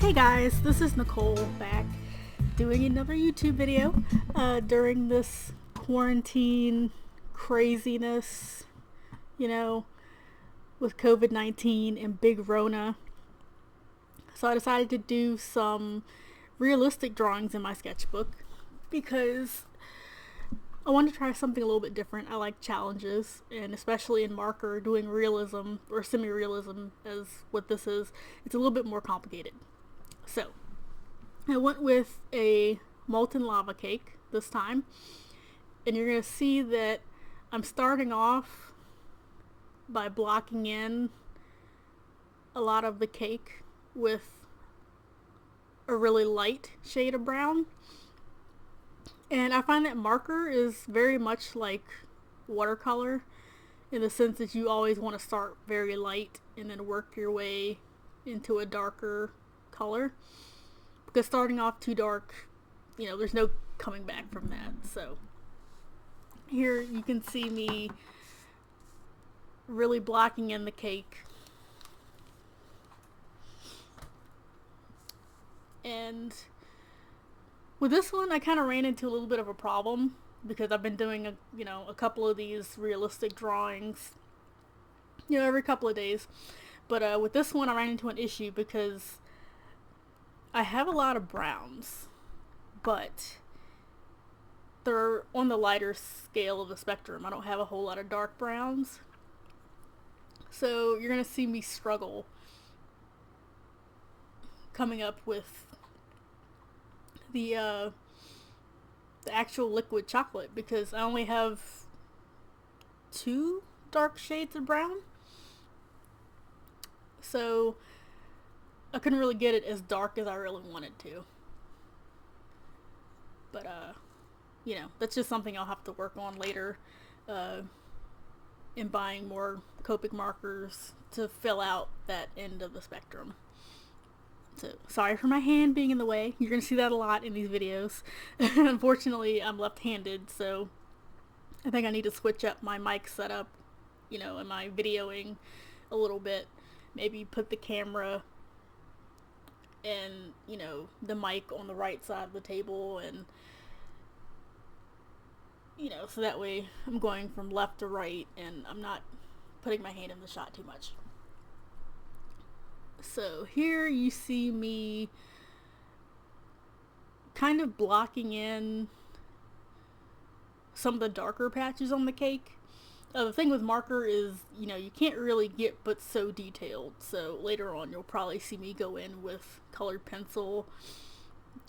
Hey guys, this is Nicole back doing another YouTube video during this quarantine craziness, you know, with COVID-19 and Big Rona. So I decided to do some realistic drawings in my sketchbook because I wanted to try something a little bit different. I like challenges, and especially in marker, doing realism or semi-realism as what this is, it's a little bit more complicated. So I went with a molten lava cake this time, and you're going to see that I'm starting off by blocking in a lot of the cake with a really light shade of brown. And I find that marker is very much like watercolor in the sense that you always want to start very light and then work your way into a darker color, because starting off too dark, there's no coming back from that. So here you can see me really blocking in the cake, and with this one I kind of ran into a little bit of a problem because I've been doing a couple of these realistic drawings every couple of days, but with this one I ran into an issue because I have a lot of browns, but they're on the lighter scale of the spectrum. I don't have a whole lot of dark browns. So you're going to see me struggle coming up with the actual liquid chocolate because I only have 2 dark shades of brown. So I couldn't really get it as dark as I really wanted to. But, that's just something I'll have to work on later in buying more Copic markers to fill out that end of the spectrum. So, sorry for my hand being in the way. You're going to see that a lot in these videos. Unfortunately, I'm left-handed, so I think I need to switch up my mic setup, and my videoing a little bit. Maybe put the camera and the mic on the right side of the table, and so that way I'm going from left to right and I'm not putting my hand in the shot too much. So here you see me kind of blocking in some of the darker patches on the cake. The thing with marker is, you can't really get but so detailed. So later on, you'll probably see me go in with colored pencil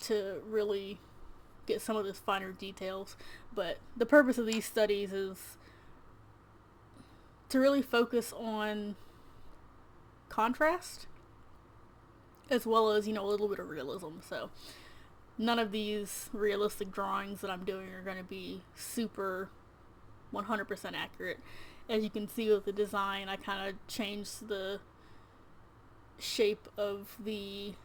to really get some of those finer details. But the purpose of these studies is to really focus on contrast as well as, a little bit of realism. So none of these realistic drawings that I'm doing are going to be super 100% accurate. As you can see with the design, I kind of changed the shape of the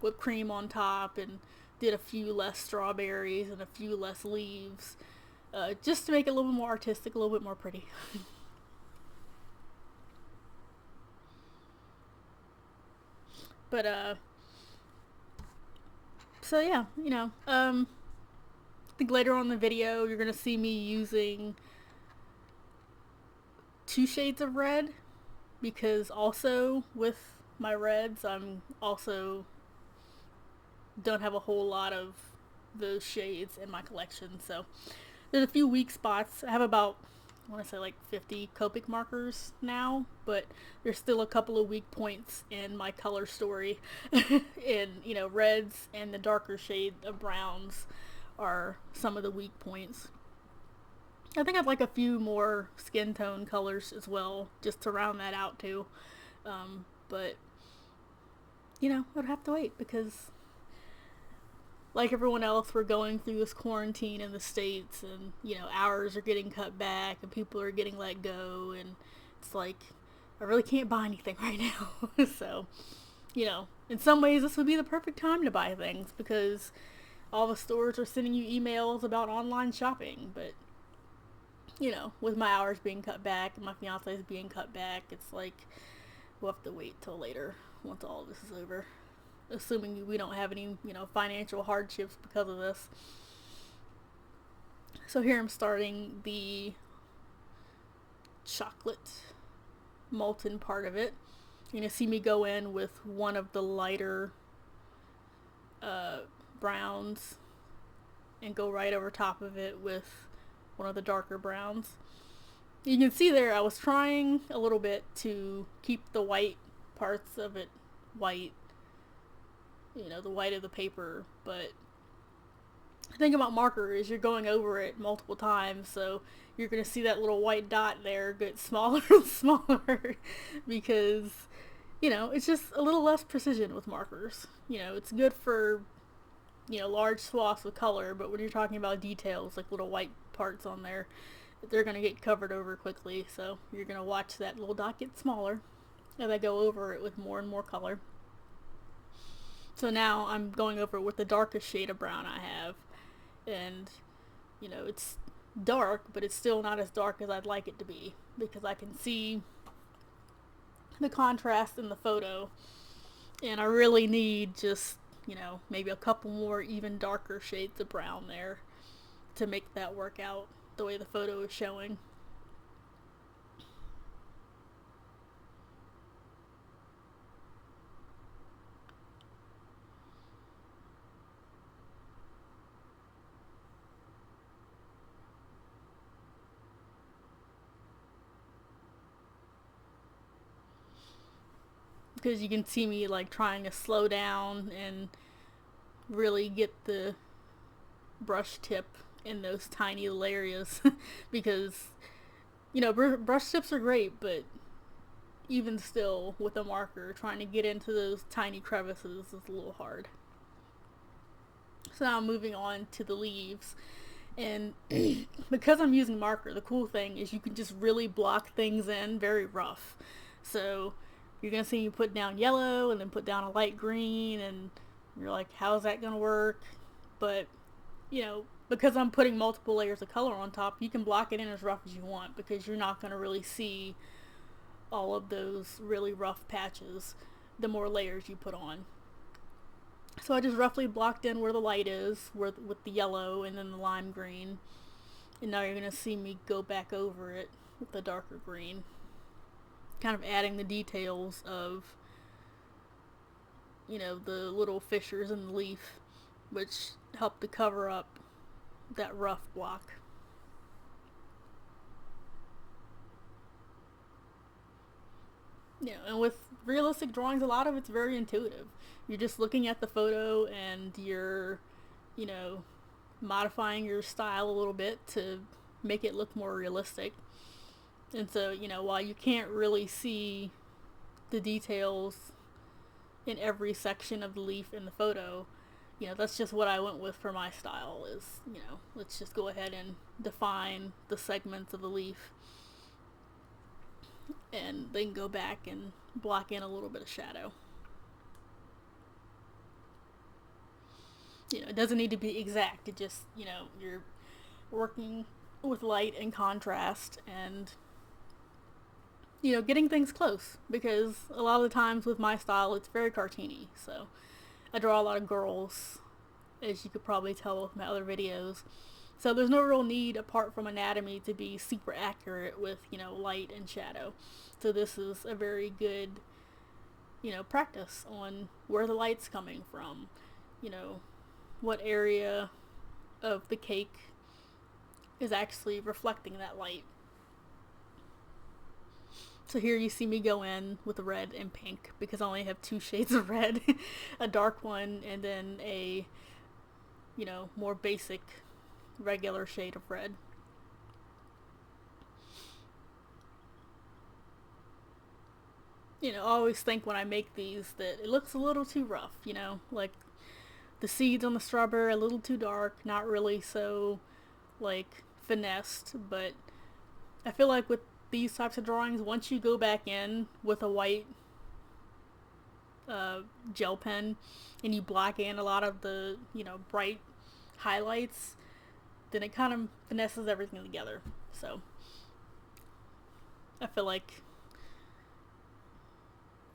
whipped cream on top and did a few less strawberries and a few less leaves, just to make it a little bit more artistic, a little bit more pretty. But so yeah, I think later on in the video you're gonna see me using 2 shades of red, because also with my reds I'm also don't have a whole lot of those shades in my collection. So there's a few weak spots. I have about, I want to say like 50 Copic markers now, but there's still a couple of weak points in my color story. And reds and the darker shade of browns are some of the weak points. I think I'd like a few more skin tone colors as well, just to round that out too. But I'd have to wait because, like everyone else, we're going through this quarantine in the States, and hours are getting cut back and people are getting let go, and it's like I really can't buy anything right now. So in some ways this would be the perfect time to buy things because all the stores are sending you emails about online shopping. But with my hours being cut back and my fiance's being cut back, it's like we'll have to wait till later once all this is over. Assuming we don't have any, financial hardships because of this. So here I'm starting the chocolate molten part of it. You're going to see me go in with one of the lighter browns and go right over top of it with one of the darker browns. You can see there I was trying a little bit to keep the white parts of it white, the white of the paper, but the thing about marker is you're going over it multiple times, so you're going to see that little white dot there get smaller and smaller because, it's just a little less precision with markers. It's good for, large swaths of color, but when you're talking about details, like little white parts on there, they're going to get covered over quickly, so you're going to watch that little dot get smaller as I go over it with more and more color. So now I'm going over it with the darkest shade of brown I have, and it's dark, but it's still not as dark as I'd like it to be because I can see the contrast in the photo, and I really need just maybe a couple more even darker shades of brown there to make that work out the way the photo is showing. Because you can see me like trying to slow down and really get the brush tip in those tiny little areas because brush tips are great, but even still with a marker trying to get into those tiny crevices is a little hard. So now I'm moving on to the leaves, and because I'm using marker, the cool thing is you can just really block things in very rough. So you're going to see me put down yellow and then put down a light green, and you're like, how is that going to work? But, because I'm putting multiple layers of color on top, you can block it in as rough as you want because you're not going to really see all of those really rough patches the more layers you put on. So I just roughly blocked in where the light is with the yellow and then the lime green. And now you're going to see me go back over it with the darker green, kind of adding the details of the little fissures in the leaf, which help to cover up that rough block. And with realistic drawings, a lot of it's very intuitive. You're just looking at the photo and you're modifying your style a little bit to make it look more realistic. And so, while you can't really see the details in every section of the leaf in the photo, that's just what I went with for my style is, let's just go ahead and define the segments of the leaf and then go back and block in a little bit of shadow. It doesn't need to be exact. It just, you're working with light and contrast and getting things close, because a lot of the times with my style it's very cartoony. So I draw a lot of girls, as you could probably tell with my other videos. So there's no real need apart from anatomy to be super accurate with, light and shadow. So this is a very good, practice on where the light's coming from, what area of the cake is actually reflecting that light. So here you see me go in with red and pink because I only have two shades of red, a dark one and then a, more basic regular shade of red. I always think when I make these that it looks a little too rough, like the seeds on the strawberry a little too dark, not really so like finessed, but I feel like with these types of drawings, once you go back in with a white gel pen and you block in a lot of the bright highlights, then it kind of finesses everything together. So I feel like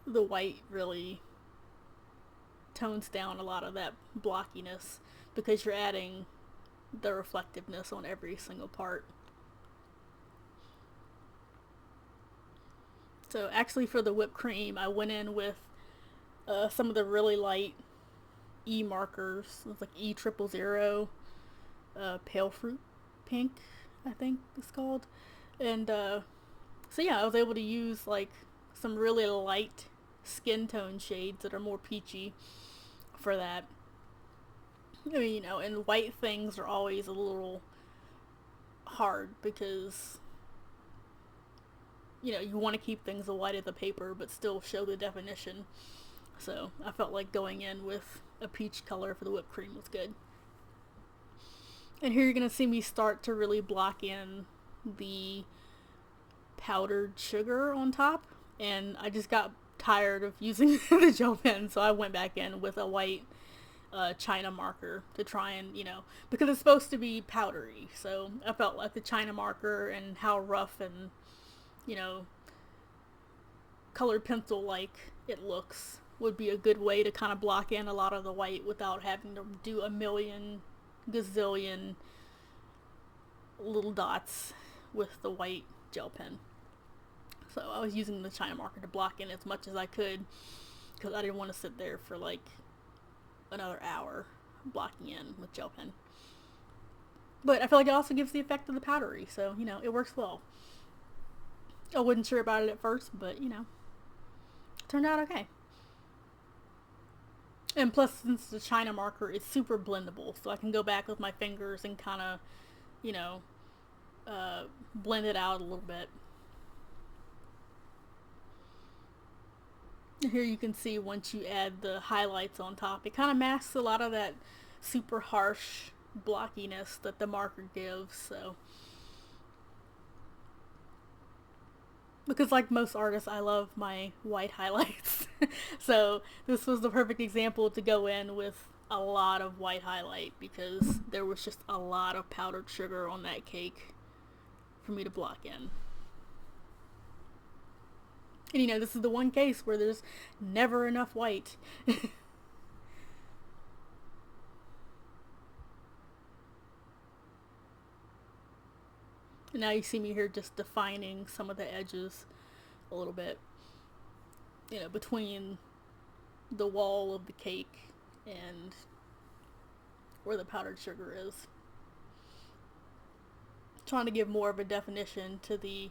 the white really tones down a lot of that blockiness because you're adding the reflectiveness on every single part. So actually for the whipped cream, I went in with some of the really light E markers. It's like E000, pale fruit pink, I think it's called. And so yeah, I was able to use like some really light skin tone shades that are more peachy for that. I mean, and white things are always a little hard because you want to keep things as white as the paper but still show the definition. So I felt like going in with a peach color for the whipped cream was good. And here you're going to see me start to really block in the powdered sugar on top. And I just got tired of using the gel pen, so I went back in with a white China marker to try and, because it's supposed to be powdery. So I felt like the China marker and how rough and, colored pencil like it looks would be a good way to kind of block in a lot of the white without having to do a million gazillion little dots with the white gel pen. So I was using the China marker to block in as much as I could because I didn't want to sit there for like another hour blocking in with gel pen. But I feel like it also gives the effect of the powdery, so it works well. I wasn't sure about it at first, but it turned out okay. And plus, since the China marker is super blendable, so I can go back with my fingers and kind of, blend it out a little bit. Here you can see once you add the highlights on top, it kind of masks a lot of that super harsh blockiness that the marker gives. So, because like most artists, I love my white highlights. So this was the perfect example to go in with a lot of white highlight because there was just a lot of powdered sugar on that cake for me to block in. And this is the one case where there's never enough white. And now you see me here just defining some of the edges a little bit, between the wall of the cake and where the powdered sugar is. Trying to give more of a definition to the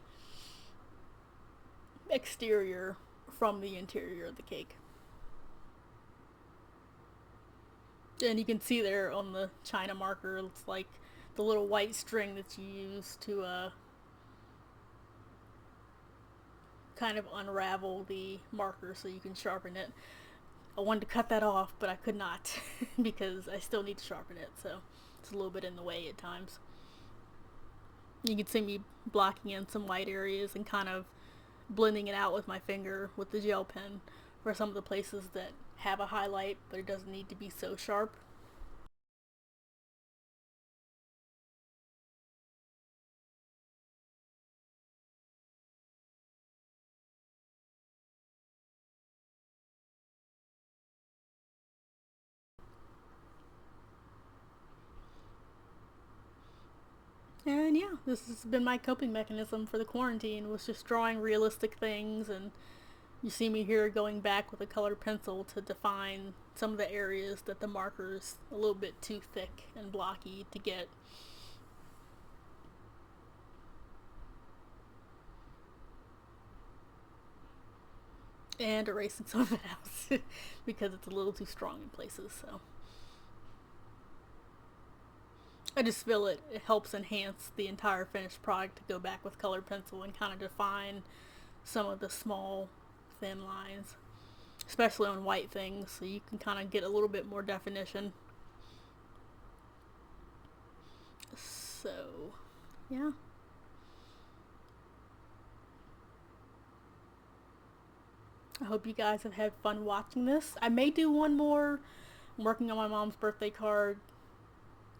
exterior from the interior of the cake. And you can see there on the China marker, it's like the little white string that you use to kind of unravel the marker so you can sharpen it. I wanted to cut that off, but I could not because I still need to sharpen it, so it's a little bit in the way at times. You can see me blocking in some white areas and kind of blending it out with my finger with the gel pen for some of the places that have a highlight, but it doesn't need to be so sharp. And yeah, this has been my coping mechanism for the quarantine, was just drawing realistic things. And you see me here going back with a colored pencil to define some of the areas that the marker's a little bit too thick and blocky to get. And erasing some of it out because it's a little too strong in places. So I just feel it helps enhance the entire finished product to go back with colored pencil and kind of define some of the small thin lines, especially on white things, so you can kind of get a little bit more definition. So yeah, I hope you guys have had fun watching this. I may do one more. I'm working on my mom's birthday card.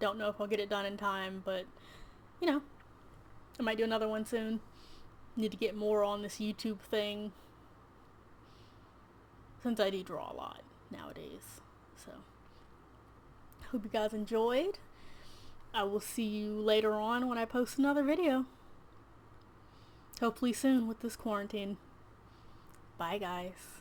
Don't know if I'll get it done in time, but I might do another one soon. Need to get more on this YouTube thing. since I do draw a lot nowadays. So, hope you guys enjoyed. I will see you later on when I post another video. Hopefully soon with this quarantine. Bye, guys.